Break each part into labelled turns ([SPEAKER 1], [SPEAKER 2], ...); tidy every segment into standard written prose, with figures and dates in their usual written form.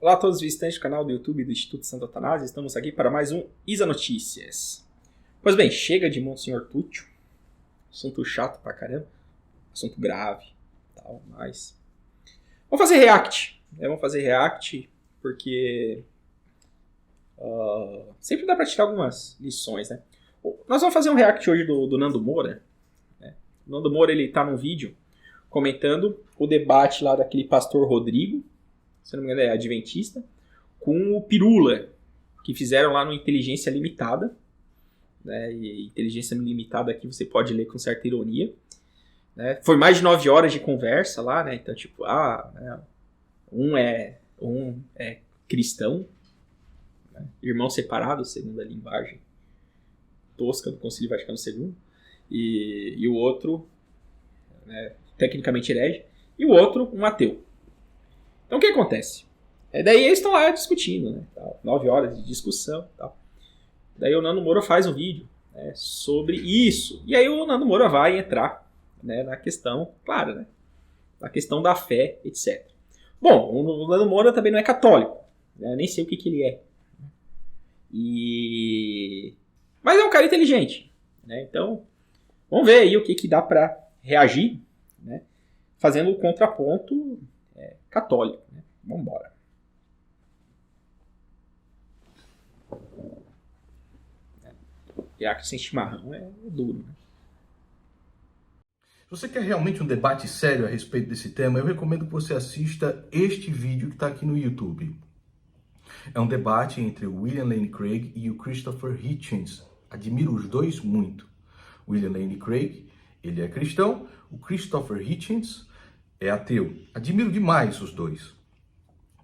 [SPEAKER 1] Olá a todos os visitantes do canal do YouTube do Instituto Santo Atanásio. Estamos aqui para mais um Isa Notícias. Pois bem, chega de Monsenhor Tútil. Assunto chato pra caramba. Assunto grave. Tal, mas... Vamos fazer react. Vamos fazer react porque... sempre dá pra tirar algumas lições, né? Nós vamos fazer um react hoje do Nando Moura. Né? O Nando Moura, ele tá num vídeo comentando o debate lá daquele pastor Rodrigo, se não me engano é adventista, com o Pirula, que fizeram lá no Inteligência Limitada. Né? E Inteligência Limitada aqui você pode ler com certa ironia. Né? Foi mais de 9 horas de conversa lá, né? Então tipo, um é cristão, né? Irmão separado, segundo a linguagem tosca do Concílio Vaticano II, e o outro, né, tecnicamente herege, e o outro um ateu. Então o que acontece? Daí eles estão lá discutindo, né? 9 horas de discussão. Tal. Daí o Nando Moura faz um vídeo, né, sobre isso. E aí o Nando Moura vai entrar, né, na questão, claro, né, na questão da fé, etc. Bom, o Nando Moura também não é católico. Né, nem sei o que ele é. Mas é um cara inteligente. Né, então, vamos ver aí o que dá para reagir, né, fazendo o contraponto católico. Né? Vamos embora. React sem chimarrão é duro. Né?
[SPEAKER 2] Se você quer realmente um debate sério a respeito desse tema, eu recomendo que você assista este vídeo que está aqui no YouTube. É um debate entre o William Lane Craig e o Christopher Hitchens. Admiro os dois muito. William Lane Craig, ele é cristão, o Christopher Hitchens é ateu. Admiro demais os dois.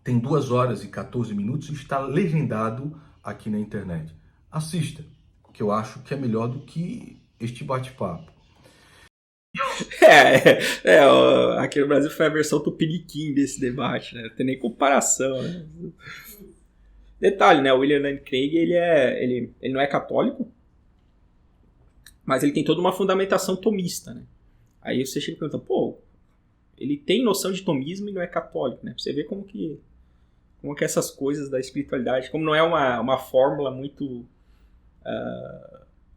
[SPEAKER 2] Tem 2 horas e 14 minutos e está legendado aqui na internet. Assista, que eu acho que é melhor do que este bate-papo.
[SPEAKER 1] Aqui no Brasil foi a versão tupiniquim desse debate, né? Não tem nem comparação, né? Detalhe, né? O William Lane Craig, ele não é católico, mas ele tem toda uma fundamentação tomista, né? Aí você chega e pergunta, ele tem noção de tomismo e não é católico, né? Pra você ver como que essas coisas da espiritualidade, como não é uma fórmula muito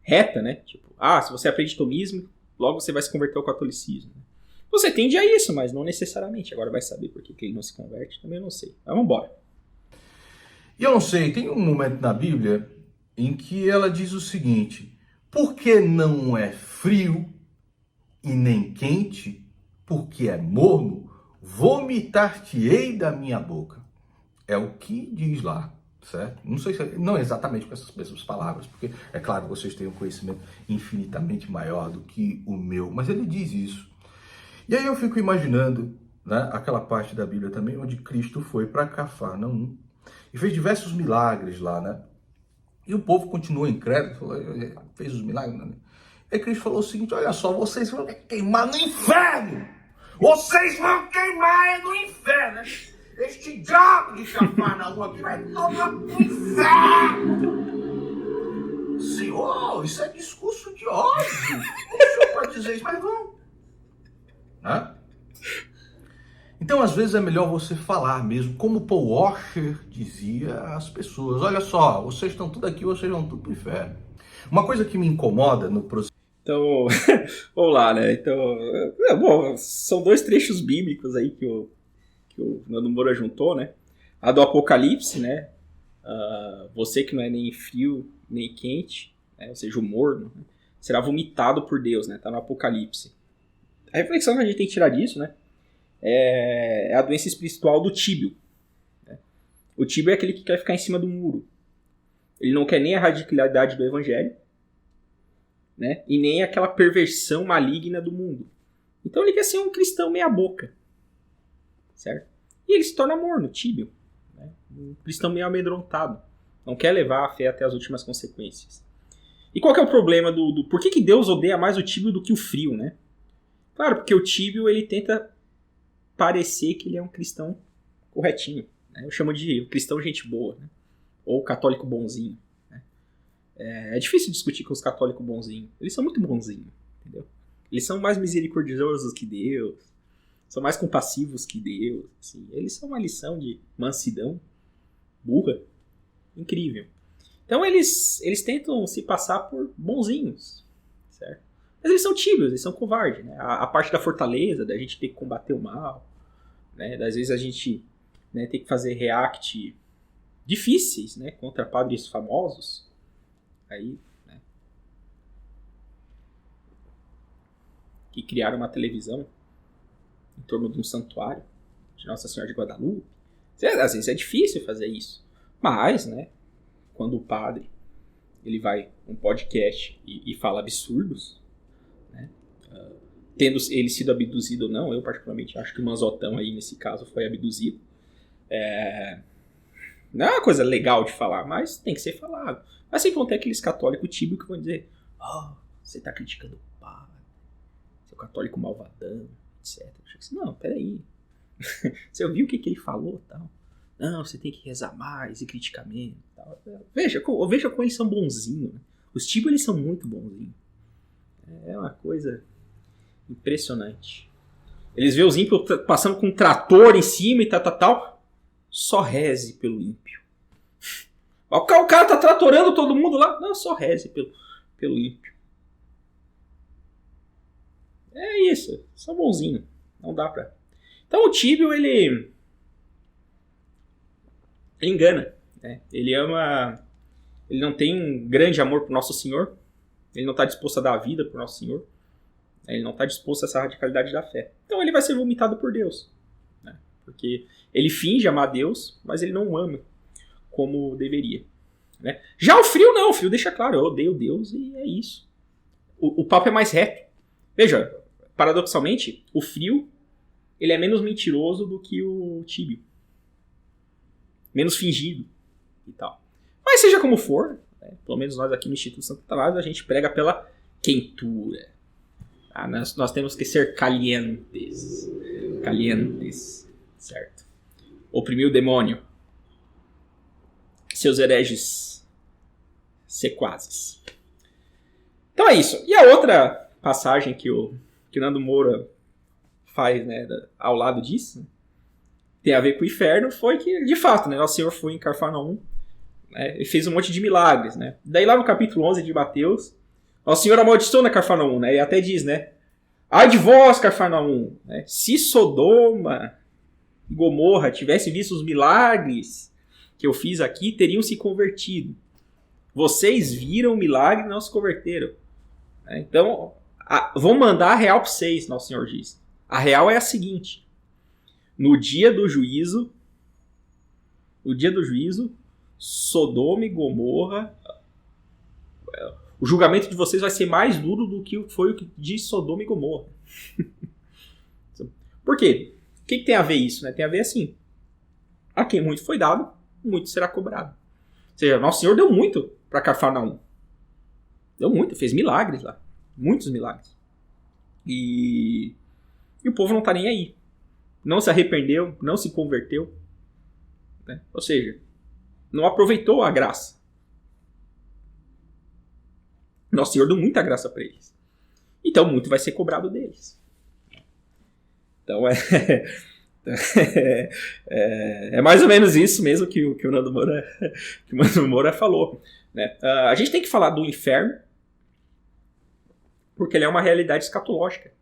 [SPEAKER 1] reta, né? Tipo, se você aprende tomismo, logo você vai se converter ao catolicismo. Você tende a isso, mas não necessariamente. Agora vai saber por que ele não se converte, também eu não sei. Mas vamos embora.
[SPEAKER 2] E eu não sei, tem um momento na Bíblia em que ela diz o seguinte: porque não é frio e nem quente, porque é morno, vomitar-te-ei da minha boca. É o que diz lá, certo? Não sei se não exatamente com essas mesmas palavras, porque é claro que vocês têm um conhecimento infinitamente maior do que o meu, mas ele diz isso. E aí eu fico imaginando, né, aquela parte da Bíblia também onde Cristo foi para Cafarnaum e fez diversos milagres lá, né? E o povo continuou incrédulo, fez os milagres, né? E Cristo falou o seguinte: olha só, vocês vão queimar no inferno! Vocês vão queimar no inferno! Este diabo de Cafarnaum aqui vai tomar no inferno! Senhor, isso é discurso de ódio! Como o senhor pode dizer isso? Mas vão! Né? Então, às vezes, é melhor você falar mesmo, como Paul Washer dizia às pessoas: olha só, vocês estão tudo aqui, vocês vão tudo pro inferno. Uma coisa que me incomoda no processo...
[SPEAKER 1] Então, vamos lá, né? Então, são 2 trechos bíblicos aí que o Nando Moura juntou, né? A do Apocalipse, né? Você que não é nem frio nem quente, né? Ou seja, o morno, né? Será vomitado por Deus, né? Tá no Apocalipse. A reflexão que a gente tem que tirar disso, né? É a doença espiritual do tíbio. Né? O tíbio é aquele que quer ficar em cima do muro. Ele não quer nem a radicalidade do evangelho, né? E nem aquela perversão maligna do mundo. Então ele quer ser um cristão meia boca. Certo? E ele se torna morno, tíbio. Né? Um cristão meio amedrontado. Não quer levar a fé até as últimas consequências. E qual que é o problema por que Deus odeia mais o tíbio do que o frio, né? Claro, porque o tíbio ele tenta parecer que ele é um cristão corretinho. Né? Eu chamo de cristão gente boa. Né? Ou católico bonzinho. Né? É difícil discutir com os católicos bonzinhos. Eles são muito bonzinhos. Entendeu? Eles são mais misericordiosos que Deus. São mais compassivos que Deus. Assim. Eles são uma lição de mansidão burra, incrível. Então eles tentam se passar por bonzinhos, certo? Mas eles são tímidos, eles são covardes, né? A parte da fortaleza, da gente ter que combater o mal, né? Às vezes a gente, né, tem que fazer react difíceis, né, contra padres famosos. Aí, né, que criaram uma televisão em torno de um santuário de Nossa Senhora de Guadalupe. Às vezes é difícil fazer isso. Mas, né, quando o padre ele vai num podcast e fala absurdos, né, tendo ele sido abduzido ou não, eu particularmente acho que o Manzotão aí nesse caso foi abduzido. Não é uma coisa legal de falar, mas tem que ser falado. Mas sempre vão ter aqueles católicos tíbicos que vão dizer: você tá criticando o padre, seu católico malvadão, etc. Não, peraí. Você ouviu o que ele falou? Tal? Não, você tem que rezar mais e criticar menos. Tal. Veja como eles são bonzinhos. Né? Os tíbicos, eles são muito bonzinhos. É uma coisa impressionante. Eles veem os ímpios passando com um trator em cima e tal. Só reze pelo ímpio. O cara tá tratorando todo mundo lá. Não, só reze pelo ímpio. É isso. Só bonzinho. Não dá pra... Então o tíbio, ele engana. Né? Ele ama... Ele não tem um grande amor pro Nosso Senhor. Ele não está disposto a dar a vida pro Nosso Senhor. Ele não está disposto a essa radicalidade da fé. Então ele vai ser vomitado por Deus. Né? Porque ele finge amar Deus, mas ele não ama como deveria. Né? Já o frio não. O frio deixa claro: eu odeio Deus e é isso. O papo é mais reto. Veja, paradoxalmente, o frio ele é menos mentiroso do que o tíbio. Menos fingido e tal. Mas seja como for, né? Pelo menos nós aqui no Instituto Santo Atanásio, a gente prega pela quentura. Nós temos que ser calientes. Calientes. Certo. Oprimir o demônio. Seus hereges sequazes. Então é isso. E a outra passagem que o Nando Moura faz, né, ao lado disso, tem a ver com o inferno, foi que, de fato, né, Nosso Senhor foi em Cafarnaum, né, e fez um monte de milagres. Né? Daí lá no capítulo 11 de Mateus, Nosso Senhor amaldiçoou na Cafarnaum, né, e até diz, né, ai de vós, Cafarnaum, né, se Sodoma e Gomorra tivessem visto os milagres que eu fiz aqui, teriam se convertido. Vocês viram o milagre e não se converteram. Né? Então, vão mandar a real para vocês, Nosso Senhor diz. A real é a seguinte: no dia do juízo, Sodoma e Gomorra, o julgamento de vocês vai ser mais duro do que foi o que diz Sodoma e Gomorra. Por quê? O que tem a ver isso? Né? Tem a ver assim: a quem muito foi dado, muito será cobrado. Ou seja, Nosso Senhor deu muito para Cafarnaum. Deu muito, fez milagres lá. Muitos milagres. E o povo não está nem aí. Não se arrependeu, não se converteu. Né? Ou seja, não aproveitou a graça. Nosso Senhor deu muita graça para eles. Então muito vai ser cobrado deles. Então é mais ou menos isso mesmo que o Nando Moura falou. Né? A gente tem que falar do inferno porque ele é uma realidade escatológica.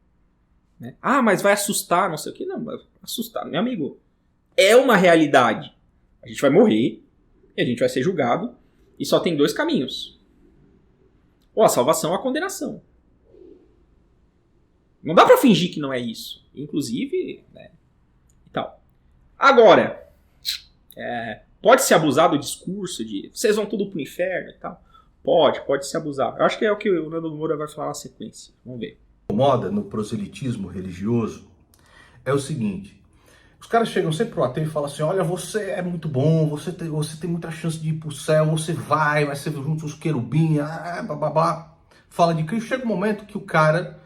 [SPEAKER 1] Né? Mas vai assustar, não sei o que. Não, vai assustar, meu amigo. É uma realidade. A gente vai morrer e a gente vai ser julgado e só tem dois caminhos. Ou a salvação ou a condenação. Não dá pra fingir que não é isso. Inclusive, né, e tal. Agora, pode-se abusar do discurso de vocês vão tudo pro inferno e tal. Pode se abusar. Eu acho que é o que o Nando Moura vai falar na sequência. Vamos ver.
[SPEAKER 2] Moda no proselitismo religioso é o seguinte: os caras chegam sempre pro ateu e falam assim: olha, você é muito bom, você tem muita chance de ir pro céu, você vai ser junto com os querubins, bababá. Fala de Cristo. Chega um momento que o cara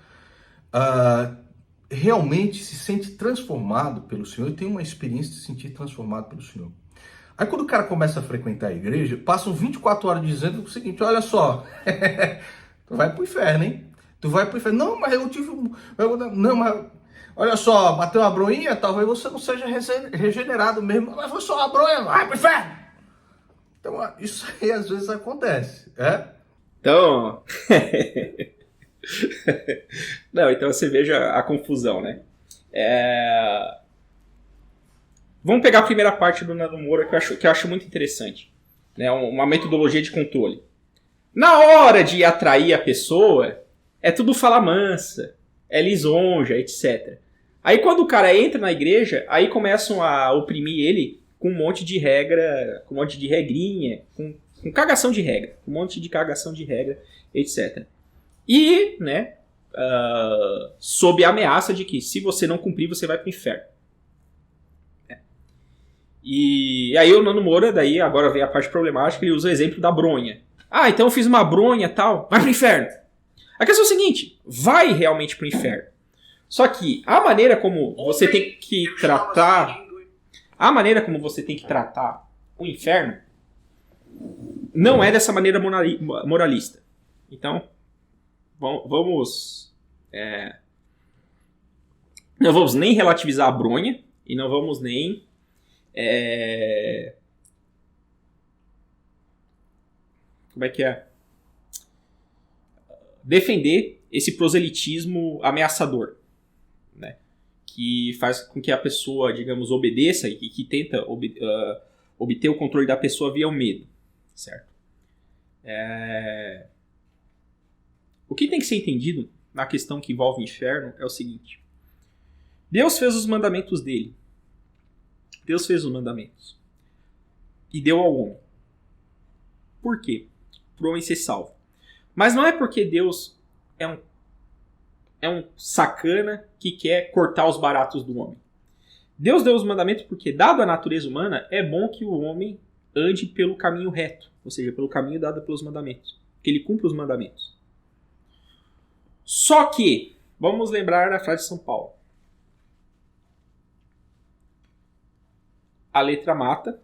[SPEAKER 2] realmente se sente transformado pelo Senhor e tem uma experiência de se sentir transformado pelo Senhor. Aí quando o cara começa a frequentar a igreja, passam 24 horas dizendo o seguinte: olha só, tu vai pro inferno, hein? Tu vai pro inferno. Não, mas eu tive... Não, mas... Olha só, bateu uma broinha, talvez você não seja regenerado mesmo. Mas foi só uma bronha, vai pro inferno. Então, isso aí às vezes acontece,
[SPEAKER 1] Então... Não, então você veja a confusão, né? Vamos pegar a primeira parte do Nando Moura, que eu acho muito interessante. Né? Uma metodologia de controle. Na hora de atrair a pessoa, é tudo fala mansa, é lisonja, etc. Aí quando o cara entra na igreja, aí começam a oprimir ele com um monte de regra, com um monte de regrinha, com cagação de regra, um monte de cagação de regra, etc. E, né, sob a ameaça de que se você não cumprir, você vai pro inferno. E aí o Nando Moura, daí agora vem a parte problemática, ele usa o exemplo da bronha. Ah, então eu fiz uma bronha e tal, vai pro inferno. A questão é o seguinte, vai realmente pro inferno. Só que a maneira como você tem que tratar... A maneira como você tem que tratar o inferno não é dessa maneira moralista. Então, vamos... não vamos nem relativizar a bronha e não vamos nem... como é que é? Defender esse proselitismo ameaçador, né? Que faz com que a pessoa, digamos, obedeça e que tenta obter o controle da pessoa via o medo, certo? O que tem que ser entendido na questão que envolve o inferno é o seguinte: Deus fez os mandamentos dele. Deus fez os mandamentos e deu ao homem. Por quê? Para o homem ser salvo. Mas não é porque Deus é um sacana que quer cortar os baratos do homem. Deus deu os mandamentos porque, dado a natureza humana, é bom que o homem ande pelo caminho reto, ou seja, pelo caminho dado pelos mandamentos, que ele cumpra os mandamentos. Só que, vamos lembrar da frase de São Paulo: a letra mata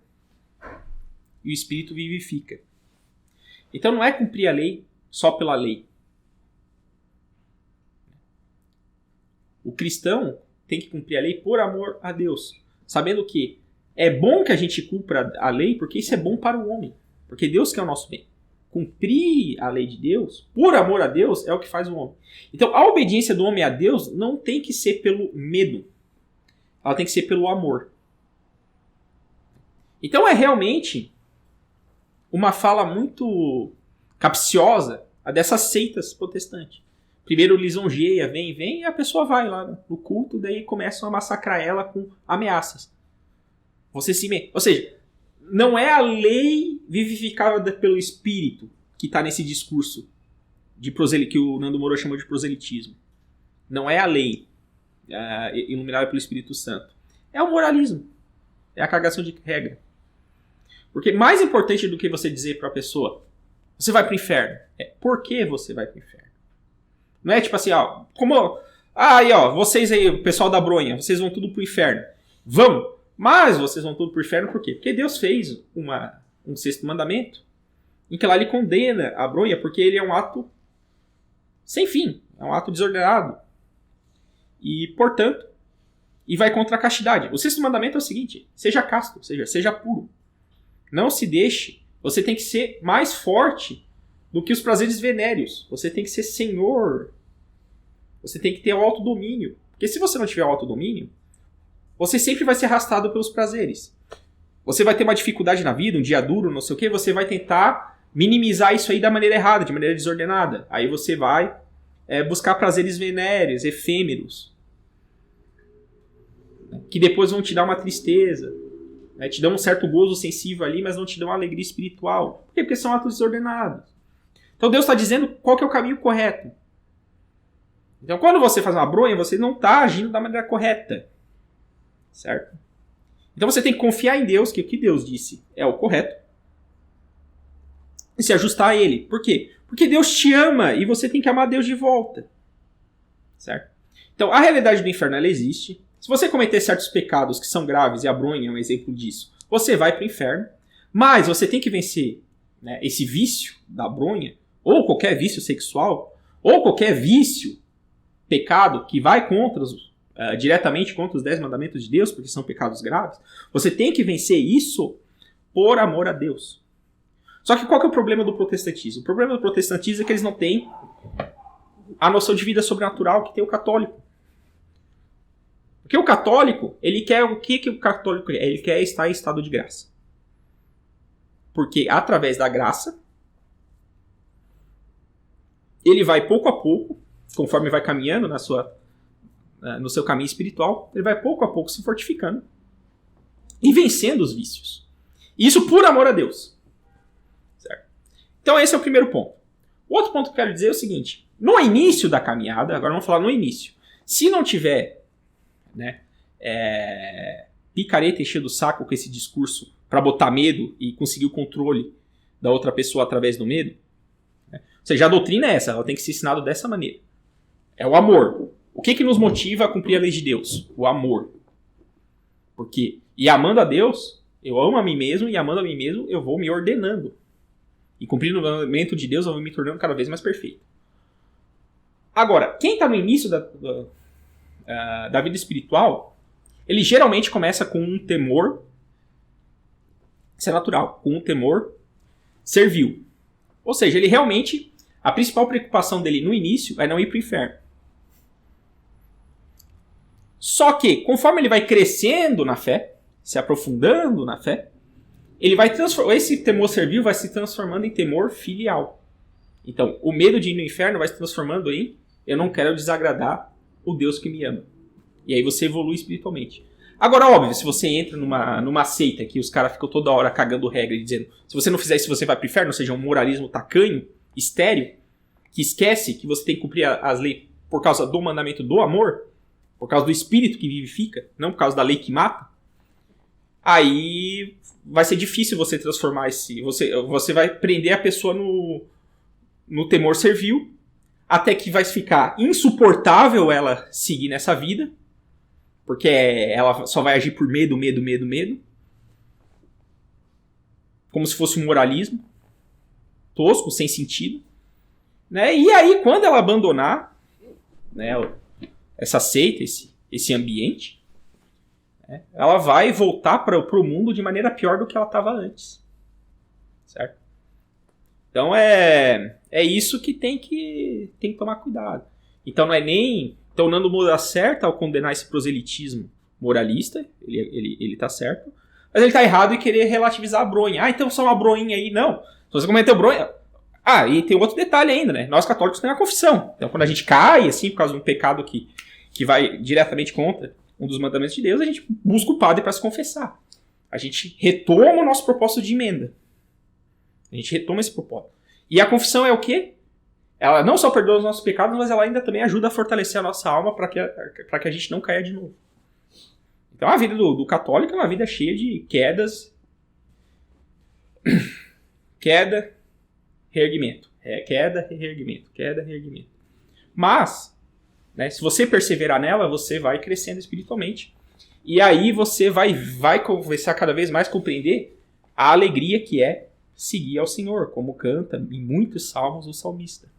[SPEAKER 1] e o espírito vivifica. Então não é cumprir a lei só pela lei. O cristão tem que cumprir a lei por amor a Deus, sabendo que é bom que a gente cumpra a lei porque isso é bom para o homem, porque Deus quer o nosso bem. Cumprir a lei de Deus, por amor a Deus, é o que faz o homem. Então a obediência do homem a Deus não tem que ser pelo medo, ela tem que ser pelo amor. Então é realmente uma fala muito capciosa a dessas seitas protestantes. Primeiro lisonjeia, vem, e a pessoa vai lá no culto, daí começam a massacrar ela com ameaças. Ou seja, não é a lei vivificada pelo Espírito que está nesse discurso que o Nando Moura chamou de proselitismo. Não é a lei iluminada pelo Espírito Santo. É o moralismo. É a cagação de regra. Porque mais importante do que você dizer para a pessoa, você vai para o inferno, é por que você vai para o inferno. Não é tipo assim, vocês aí, o pessoal da bronha, vocês vão tudo para o inferno. Vão, mas vocês vão tudo para o inferno por quê? Porque Deus fez um sexto mandamento, em que lá ele condena a bronha, porque ele é um ato sem fim, é um ato desordenado. E, portanto, vai contra a castidade. O sexto mandamento é o seguinte: seja casto, ou seja, seja puro. Não se deixe. Você tem que ser mais forte do que os prazeres venéreos. Você tem que ser senhor. Você tem que ter o autodomínio. Porque se você não tiver o autodomínio, você sempre vai ser arrastado pelos prazeres. Você vai ter uma dificuldade na vida, um dia duro, não sei o quê, você vai tentar minimizar isso aí da maneira errada, de maneira desordenada. Aí você vai buscar prazeres venéreos, efêmeros, que depois vão te dar uma tristeza. Te dão um certo gozo sensível ali, mas não te dão uma alegria espiritual. Por quê? Porque são atos desordenados. Então Deus está dizendo qual que é o caminho correto. Então quando você faz uma bronha, você não está agindo da maneira correta. Certo? Então você tem que confiar em Deus, que o que Deus disse é o correto. E se ajustar a Ele. Por quê? Porque Deus te ama e você tem que amar Deus de volta. Certo? Então a realidade do inferno, ela existe. Se você cometer certos pecados que são graves, e a bronha é um exemplo disso, você vai para o inferno, mas você tem que vencer, né, esse vício da bronha, ou qualquer vício sexual, ou qualquer vício, pecado, que vai diretamente contra os 10 mandamentos de Deus, porque são pecados graves. Você tem que vencer isso por amor a Deus. Só que qual que é o problema do protestantismo? O problema do protestantismo é que eles não têm a noção de vida sobrenatural que tem o católico. Porque o católico, ele quer o que o católico quer? Ele quer estar em estado de graça. Porque através da graça, ele vai pouco a pouco, conforme vai caminhando no seu caminho espiritual, ele vai pouco a pouco se fortificando e vencendo os vícios. Isso por amor a Deus. Certo? Então esse é o primeiro ponto. O outro ponto que eu quero dizer é o seguinte. No início da caminhada, agora vamos falar no início. Se não tiver picareta enchendo o saco com esse discurso para botar medo e conseguir o controle da outra pessoa através do medo, ou seja, a doutrina é essa, ela tem que ser ensinada dessa maneira. É o amor. O que nos motiva a cumprir a lei de Deus? O amor. Porque, e amando a Deus, eu amo a mim mesmo, e amando a mim mesmo, eu vou me ordenando. E cumprindo o mandamento de Deus, eu vou me tornando cada vez mais perfeito. Agora, quem está no início da vida espiritual, ele geralmente começa com um temor, isso é natural, com um temor servil. Ou seja, ele realmente, a principal preocupação dele no início é não ir para o inferno. Só que, conforme ele vai crescendo na fé, se aprofundando na fé, ele vai esse temor servil vai se transformando em temor filial. Então, o medo de ir no inferno vai se transformando em eu não quero desagradar o Deus que me ama. E aí você evolui espiritualmente. Agora, óbvio, se você entra numa seita que os caras ficam toda hora cagando regra e dizendo se você não fizer isso, você vai pro inferno, ou seja, um moralismo tacanho, estéril, que esquece que você tem que cumprir as leis por causa do mandamento do amor, por causa do espírito que vivifica, não por causa da lei que mata, aí vai ser difícil você transformar você vai prender a pessoa no temor servil, até que vai ficar insuportável ela seguir nessa vida, porque ela só vai agir por medo, medo, medo, medo. Como se fosse um moralismo tosco, sem sentido. Né? E aí, quando ela abandonar essa seita, esse ambiente, ela vai voltar para o mundo de maneira pior do que ela estava antes. Certo? Então é isso que tem que tomar cuidado. Então não é nem... Então o Nando Moura acerta ao condenar esse proselitismo moralista, ele está certo, mas ele está errado em querer relativizar a bronha. Ah, então só uma bronhinha aí. Não. Se você cometeu bronha... Ah, e tem outro detalhe ainda, né? Nós católicos temos a confissão. Então quando a gente cai, assim, por causa de um pecado que vai diretamente contra um dos mandamentos de Deus, a gente busca o padre para se confessar. A gente retoma o nosso propósito de emenda. A gente retoma esse propósito. E a confissão é o quê? Ela não só perdoa os nossos pecados, mas ela ainda também ajuda a fortalecer a nossa alma para que a gente não caia de novo. Então a vida do católico é uma vida cheia de quedas, queda, reerguimento. Queda, reerguimento, queda, reerguimento. Mas, se você perseverar nela, você vai crescendo espiritualmente. E aí você vai começar cada vez mais a compreender a alegria que é seguir ao Senhor, como canta em muitos salmos o salmista.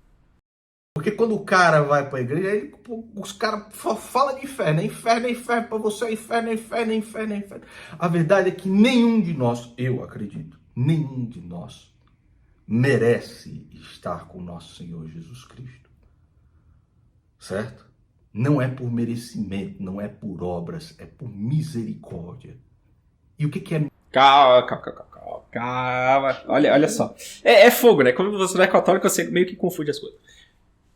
[SPEAKER 2] Porque quando o cara vai para a igreja, os caras falam de inferno. Inferno, inferno para você, inferno, inferno, inferno, inferno. A verdade é que nenhum de nós, eu acredito, nenhum de nós merece estar com o nosso Senhor Jesus Cristo. Certo? Não é por merecimento, não é por obras, é por misericórdia. E o que é...
[SPEAKER 1] Calma. Olha só. É fogo, né? Quando você não é católico, você meio que confunde as coisas.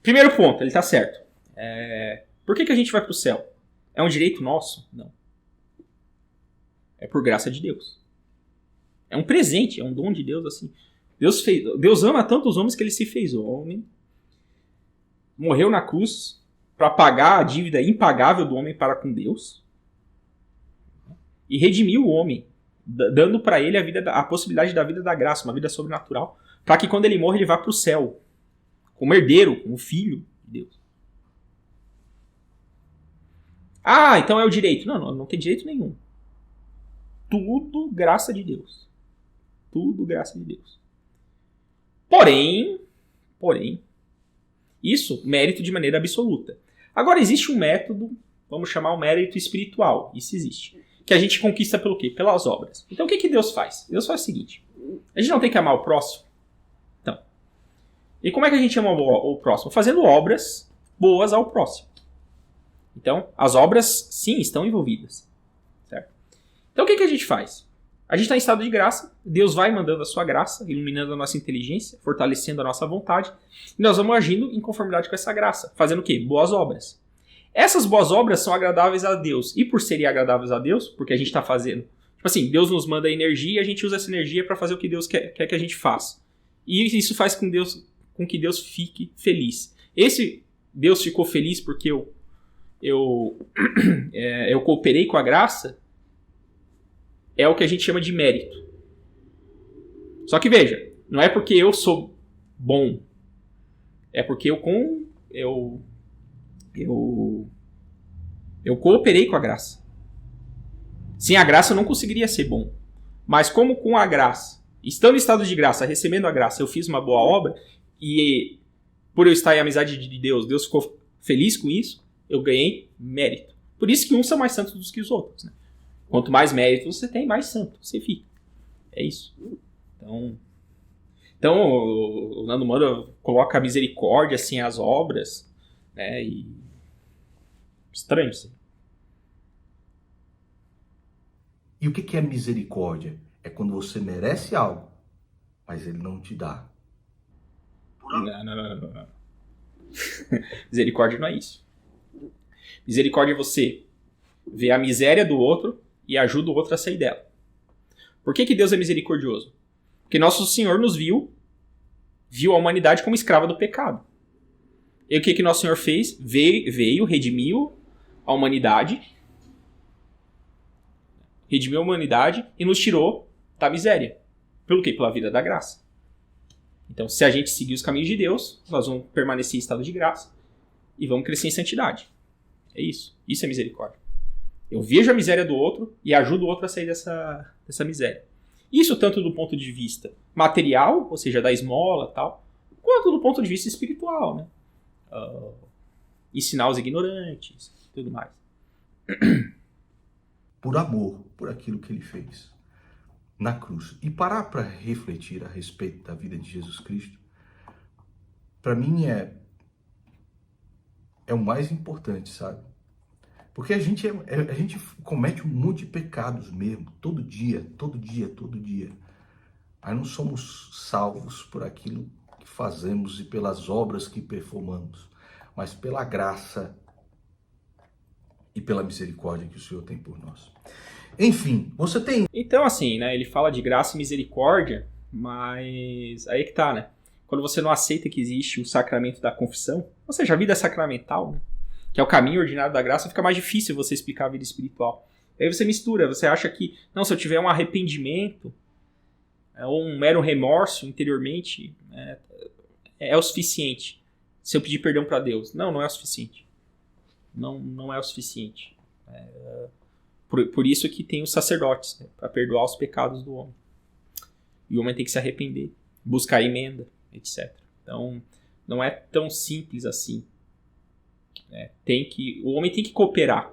[SPEAKER 1] Primeiro ponto, ele tá certo. Por que a gente vai pro céu? É um direito nosso? Não. É por graça de Deus. É um presente, é um dom de Deus, assim. Deus ama tanto os homens que ele se fez homem. Morreu na cruz para pagar a dívida impagável do homem para com Deus. E redimiu o homem, dando para ele a possibilidade da vida da graça, uma vida sobrenatural, para que quando ele morre ele vá para o céu, como herdeiro, como filho de Deus. Ah, então é o direito. Não tem direito nenhum. Tudo graça de Deus. Tudo graça de Deus. Porém, isso, mérito de maneira absoluta. Agora existe um método, vamos chamar o mérito espiritual, isso existe. Que a gente conquista pelo quê? Pelas obras. Então o que Deus faz? Deus faz o seguinte, A gente não tem que amar o próximo? Então. E como é que a gente ama o próximo? Fazendo obras boas ao próximo. Então, as obras, sim, estão envolvidas. Certo? Então, o que a gente faz? A gente está em estado de graça, Deus vai mandando a sua graça, iluminando a nossa inteligência, fortalecendo a nossa vontade, e nós vamos agindo em conformidade com essa graça, fazendo o quê? Boas obras. Essas boas obras são agradáveis a Deus, e por serem agradáveis a Deus, porque a gente está fazendo, tipo assim, Deus nos manda energia e a gente usa essa energia para fazer o que Deus quer que a gente faça. E isso faz com que Deus fique feliz. Esse Deus ficou feliz porque eu cooperei com a graça, é o que a gente chama de mérito. Só que veja, não é porque eu sou bom, é porque eu cooperei com a graça. Sem a graça eu não conseguiria ser bom. Mas como com a graça, estando em estado de graça, recebendo a graça, eu fiz uma boa obra, e por eu estar em amizade de Deus, Deus ficou feliz com isso, eu ganhei mérito. Por isso que uns são mais santos do que os outros, né? Quanto mais mérito você tem, mais santo você fica. É isso. Então o Nando Moura coloca a misericórdia assim, as obras, né? E estranho isso.
[SPEAKER 2] E o que é misericórdia? É quando você merece algo, mas ele não te dá.
[SPEAKER 1] Não. Misericórdia não é isso. Misericórdia é você ver a miséria do outro e ajuda o outro a sair dela. Por que Deus é misericordioso? Porque nosso Senhor nos viu a humanidade como escrava do pecado. E o que nosso Senhor fez? Veio, redimiu a humanidade, e nos tirou da miséria. Pelo quê? Pela vida da graça. Então, se a gente seguir os caminhos de Deus, nós vamos permanecer em estado de graça e vamos crescer em santidade. É isso. Isso é misericórdia. Eu vejo a miséria do outro e ajudo o outro a sair dessa miséria. Isso tanto do ponto de vista material, ou seja, da esmola e tal, quanto do ponto de vista espiritual, né? Ensinar os ignorantes e tudo mais.
[SPEAKER 2] Por amor, por aquilo que ele fez na cruz. E parar para refletir a respeito da vida de Jesus Cristo, para mim é o mais importante, sabe? Porque a gente comete um monte de pecados mesmo, todo dia. Aí não somos salvos por aquilo que fazemos e pelas obras que performamos, mas pela graça e pela misericórdia que o Senhor tem por nós. Enfim, você tem...
[SPEAKER 1] Então, assim, né, ele fala de graça e misericórdia, mas aí que tá, né? Quando você não aceita que existe o sacramento da confissão, ou seja, a vida sacramental, né, que é o caminho ordinário da graça, fica mais difícil você explicar a vida espiritual. Aí você mistura, você acha que, não, se eu tiver um arrependimento, ou um mero remorso interiormente, é o suficiente. Se eu pedir perdão para Deus. Não é o suficiente. Não é o suficiente. Por isso que tem os sacerdotes, né, para perdoar os pecados do homem. E o homem tem que se arrepender, buscar emenda, etc. Então, não é tão simples assim. O homem tem que cooperar.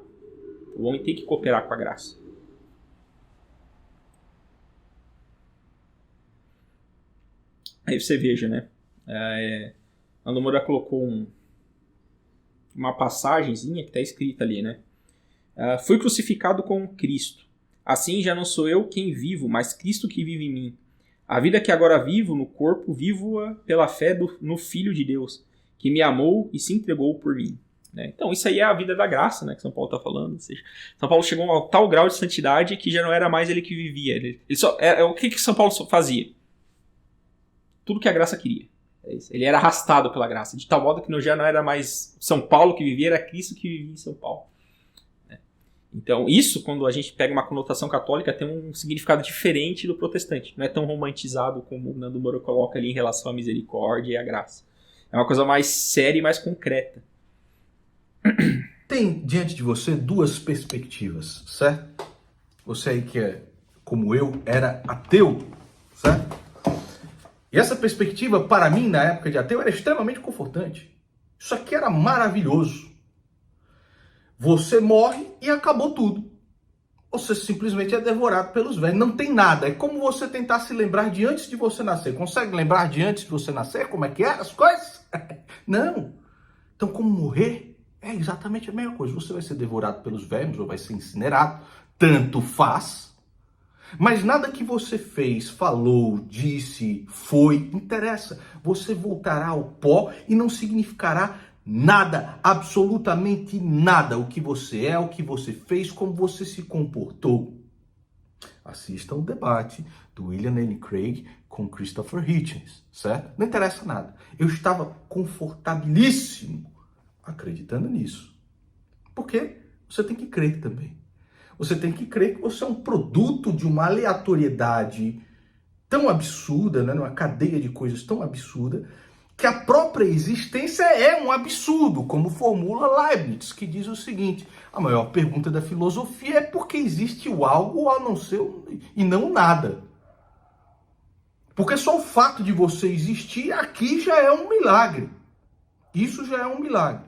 [SPEAKER 1] O homem tem que cooperar com a graça. Aí você veja, né? Nando Moura colocou uma passagenzinha que está escrita ali, né? Fui crucificado com Cristo. Assim já não sou eu quem vivo, mas Cristo que vive em mim. A vida que agora vivo no corpo, vivo-a pela fé no Filho de Deus, que me amou e se entregou por mim. Né? Então, isso aí é a vida da graça, né, que São Paulo está falando. Ou seja, São Paulo chegou a um tal grau de santidade que já não era mais ele que vivia. O que São Paulo fazia? Tudo que a graça queria. É isso. Ele era arrastado pela graça, de tal modo que já não era mais São Paulo que vivia, era Cristo que vivia em São Paulo. Então, isso, quando a gente pega uma conotação católica, tem um significado diferente do protestante. Não é tão romantizado como o Nando Moura coloca ali em relação à misericórdia e à graça. É uma coisa mais séria e mais concreta.
[SPEAKER 2] Tem diante de você duas perspectivas, certo? Você aí que como eu, era ateu, certo? E essa perspectiva, para mim, na época de ateu, era extremamente confortante. Isso aqui era maravilhoso. Você morre e acabou tudo. você simplesmente é devorado pelos vermes. Não tem nada. É como você tentar se lembrar de antes de você nascer. Consegue lembrar de antes de você nascer? Como é que eram as coisas? Não. Então, como morrer? É exatamente a mesma coisa. Você vai ser devorado pelos vermes ou vai ser incinerado. Tanto faz. Mas nada que você fez, falou, disse, foi, interessa. Você voltará ao pó e não significará nada, absolutamente nada. O que você é, o que você fez, como você se comportou. Assista o debate do William Lane Craig com Christopher Hitchens, certo? Não interessa nada. Eu estava confortabilíssimo acreditando nisso. Porque você tem que crer também. Você tem que crer que você é um produto de uma aleatoriedade tão absurda, né? Uma cadeia de coisas tão absurda, que a própria existência é um absurdo, como formula Leibniz, que diz o seguinte: a maior pergunta da filosofia é por que existe o algo a não ser e não o nada. Porque só o fato de você existir aqui já é um milagre. Isso já é um milagre.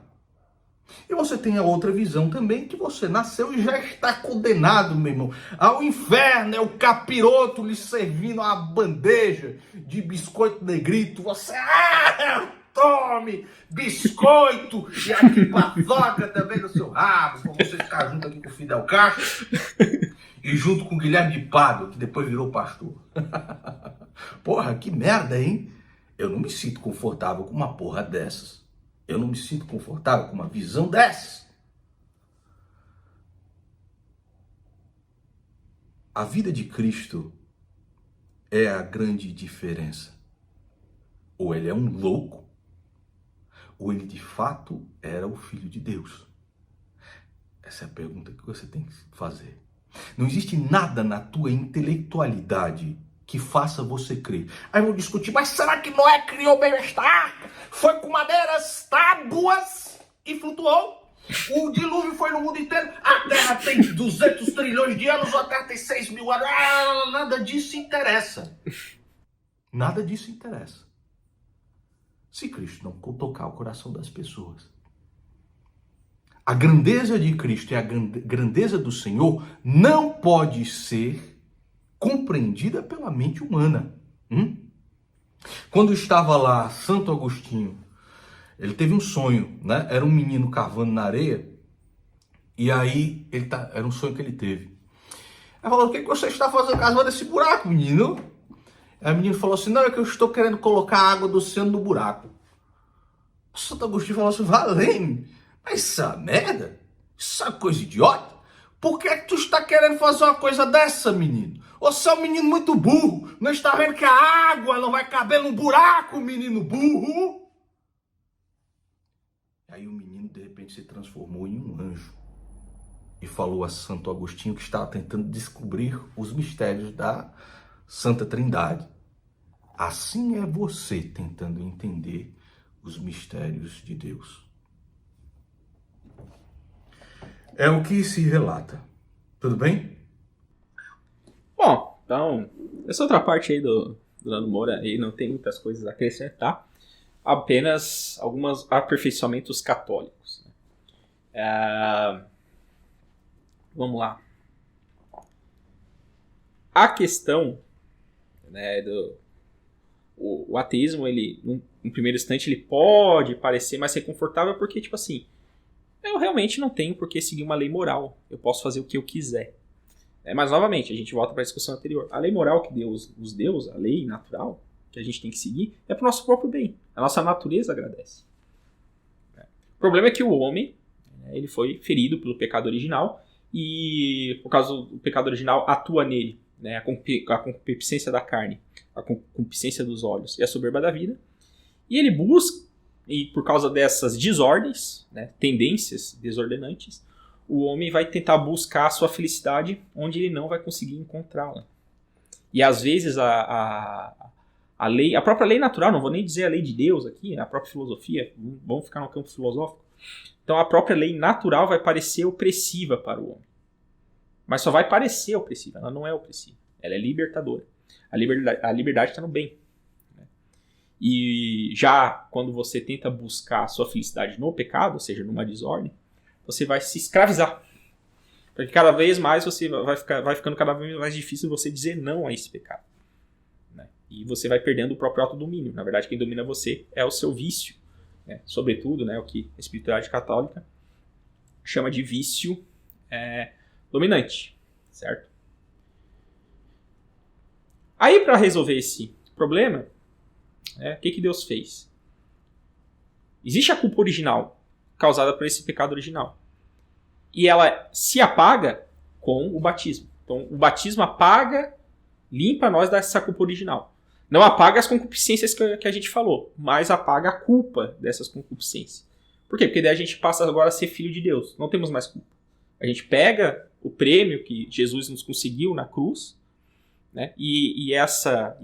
[SPEAKER 2] E você tem a outra visão também, que você nasceu e já está condenado, meu irmão, ao inferno. É o capiroto lhe servindo uma bandeja de biscoito negrito. Você, tome biscoito e aqui paçoca também no seu rabo, pra você ficar junto aqui com o Fidel Castro e junto com o Guilherme de Pádua, que depois virou pastor. Porra, que merda, hein? Eu não me sinto confortável com uma porra dessas. Eu não me sinto confortável com uma visão dessa. A vida de Cristo é a grande diferença. Ou ele é um louco, ou ele de fato era o Filho de Deus. Essa é a pergunta que você tem que fazer. Não existe nada na tua intelectualidade que faça você crer. Aí vão discutir, mas será que Noé criou o bem-estar? Foi com madeiras, tábuas e flutuou? O dilúvio foi no mundo inteiro? A Terra tem 200 trilhões de anos, ou a Terra tem 6 mil anos? Nada disso interessa. Nada disso interessa. Se Cristo não tocar o coração das pessoas. A grandeza de Cristo e a grandeza do Senhor não pode ser compreendida pela mente humana. Quando estava lá Santo Agostinho, ele teve um sonho, né? Era um menino cavando na areia, e aí era um sonho que ele teve. Aí falou: o que você está fazendo cavando esse buraco, menino? Aí o menino falou assim: não, é que eu estou querendo colocar a água do oceano no buraco. Santo Agostinho falou assim: valendo, mas essa merda, essa coisa idiota, por que tu está querendo fazer uma coisa dessa, menino? Você é um menino muito burro, não está vendo que a água não vai caber no buraco, menino burro? Aí o menino de repente se transformou em um anjo e falou a Santo Agostinho, que estava tentando descobrir os mistérios da Santa Trindade. Assim é você tentando entender os mistérios de Deus. É o que se relata. Tudo bem?
[SPEAKER 1] Bom, então, essa outra parte aí do Nando Moura aí não tem muitas coisas a acrescentar, apenas alguns aperfeiçoamentos católicos. Vamos lá. A questão, né, o ateísmo, ele, em primeiro instante, ele pode parecer mais reconfortável porque, tipo assim, eu realmente não tenho por que seguir uma lei moral. Eu posso fazer o que eu quiser. Mas, novamente, a gente volta para a discussão anterior. A lei moral que Deus nos deu, a lei natural que a gente tem que seguir, é para o nosso próprio bem. A nossa natureza agradece. O problema é que o homem, ele foi ferido pelo pecado original e, por causa do pecado original, atua nele, né, a concupiscência da carne, a concupiscência dos olhos e a soberba da vida. E ele busca, e por causa dessas desordens, né, tendências desordenantes, o homem vai tentar buscar a sua felicidade onde ele não vai conseguir encontrá-la. E às vezes a própria lei natural, não vou nem dizer a lei de Deus aqui, a própria filosofia, vamos ficar no campo filosófico. Então a própria lei natural vai parecer opressiva para o homem. Mas só vai parecer opressiva, ela não é opressiva. Ela é libertadora. A liberdade está no bem. E já quando você tenta buscar a sua felicidade no pecado, ou seja, numa desordem, você vai se escravizar. Porque cada vez mais você vai ficando cada vez mais difícil você dizer não a esse pecado. Né? E você vai perdendo o próprio autodomínio. Na verdade, quem domina você é o seu vício. Né? Sobretudo, né, o que a espiritualidade católica chama de vício dominante. Certo? Aí, para resolver esse problema, o que Deus fez? Existe a culpa original causada por esse pecado original. E ela se apaga com o batismo. Então, o batismo apaga, limpa nós dessa culpa original. Não apaga as concupiscências que a gente falou, mas apaga a culpa dessas concupiscências. Por quê? Porque daí a gente passa agora a ser filho de Deus. Não temos mais culpa. A gente pega o prêmio que Jesus nos conseguiu na cruz, né? E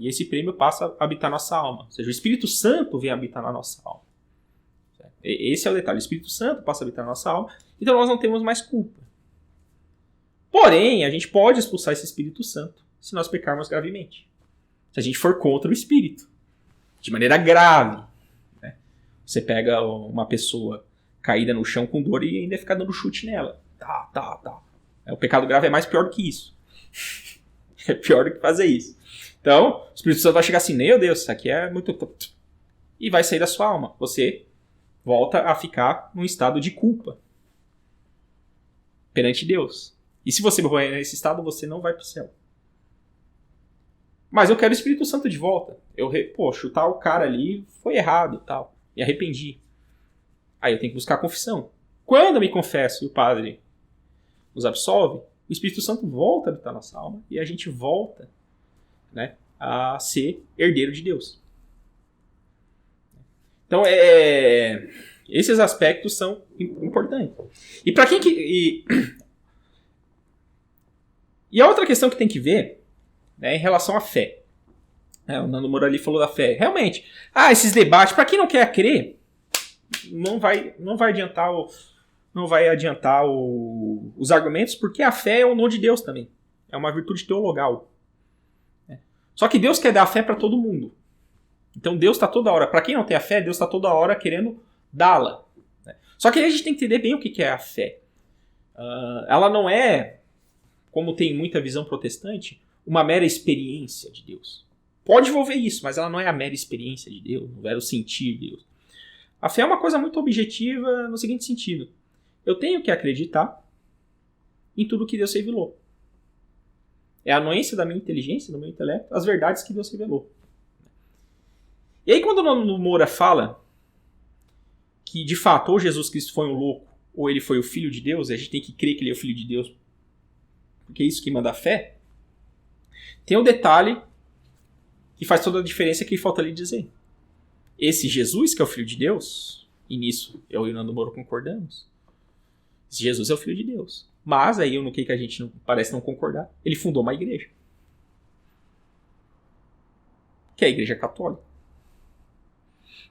[SPEAKER 1] esse prêmio passa a habitar nossa alma. Ou seja, o Espírito Santo vem habitar na nossa alma. Esse é o detalhe. O Espírito Santo passa a habitar na nossa alma. Então nós não temos mais culpa. Porém, a gente pode expulsar esse Espírito Santo se nós pecarmos gravemente. Se a gente for contra o Espírito. De maneira grave. Né? Você pega uma pessoa caída no chão com dor e ainda fica dando chute nela. Tá. O pecado grave é mais pior do que isso. É pior do que fazer isso. Então, o Espírito Santo vai chegar assim, meu Deus, isso aqui é muito... E vai sair da sua alma. Você volta a ficar num estado de culpa perante Deus. E se você morrer nesse estado, você não vai para o céu. Mas eu quero o Espírito Santo de volta. Chutar o cara ali foi errado, tal. Me arrependi. Aí eu tenho que buscar a confissão. Quando eu me confesso e o padre nos absolve, o Espírito Santo volta a habitar nossa alma e a gente volta, né, a ser herdeiro de Deus. Então, esses aspectos são importantes. E para quem que... E a outra questão que tem que ver, né, em relação à fé. O Nando Moura ali falou da fé. Realmente, esses debates, para quem não quer crer, não vai adiantar os argumentos, porque a fé é o dom de Deus também. É uma virtude teologal. Só que Deus quer dar a fé para todo mundo. Então Deus está toda hora, para quem não tem a fé, Deus está toda hora querendo dá-la. Só que aí a gente tem que entender bem o que é a fé. Ela não é, como tem muita visão protestante, uma mera experiência de Deus. Pode envolver isso, mas ela não é a mera experiência de Deus, não é o sentir de Deus. A fé é uma coisa muito objetiva no seguinte sentido. Eu tenho que acreditar em tudo que Deus revelou. É a anuência da minha inteligência, do meu intelecto, as verdades que Deus revelou. E aí quando o Nando Moura fala que de fato ou Jesus Cristo foi um louco ou ele foi o Filho de Deus, e a gente tem que crer que ele é o Filho de Deus, porque é isso que manda a fé, tem um detalhe que faz toda a diferença que falta ali dizer. Esse Jesus que é o Filho de Deus, e nisso eu e o Nando Moura concordamos, esse Jesus é o Filho de Deus. Mas aí no que a gente parece não concordar, ele fundou uma igreja. Que é a Igreja Católica.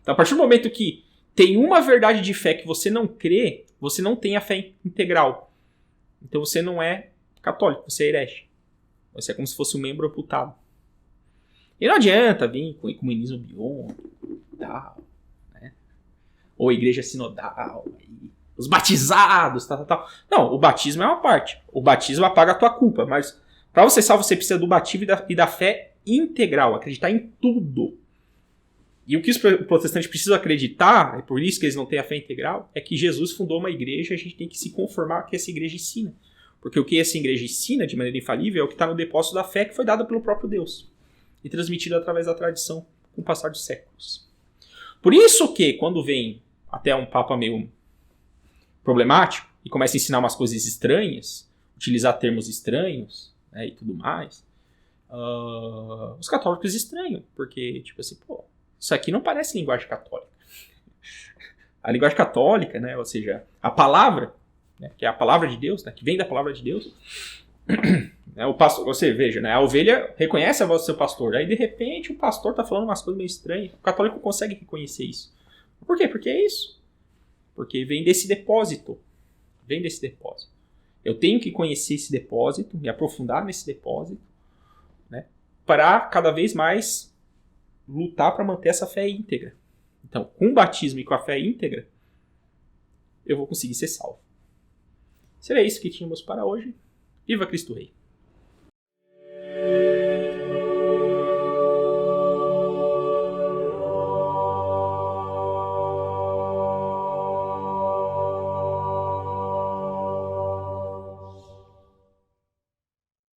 [SPEAKER 1] Então, a partir do momento que tem uma verdade de fé que você não crê, você não tem a fé integral. Então você não é católico, você é herege. Você é como se fosse um membro amputado. E não adianta vir com o ecumenismo biônico e tal, né? Ou igreja sinodal, os batizados, tal. Não, o batismo é uma parte. O batismo apaga a tua culpa, mas para você salvar, você precisa do batismo e da fé integral, acreditar em tudo. E o que os protestantes precisam acreditar, é por isso que eles não têm a fé integral, é que Jesus fundou uma igreja e a gente tem que se conformar com o que essa igreja ensina. Porque o que essa igreja ensina de maneira infalível é o que está no depósito da fé que foi dada pelo próprio Deus. E transmitido através da tradição com o passar dos séculos. Por isso que, quando vem até um papa meio problemático e começa a ensinar umas coisas estranhas, utilizar termos estranhos, né, e tudo mais, os católicos estranham. Porque, tipo assim, isso aqui não parece linguagem católica. A linguagem católica, né, ou seja, a palavra, né, que é a palavra de Deus, né, que vem da palavra de Deus, o pastor, você veja, né, a ovelha reconhece a voz do seu pastor, aí de repente o pastor está falando umas coisas meio estranhas, o católico consegue reconhecer isso. Por quê? Porque é isso. Porque vem desse depósito. Eu tenho que conhecer esse depósito, me aprofundar nesse depósito, né, para cada vez mais lutar para manter essa fé íntegra. Então, com o batismo e com a fé íntegra, eu vou conseguir ser salvo. Seria isso que tínhamos para hoje. Viva Cristo Rei!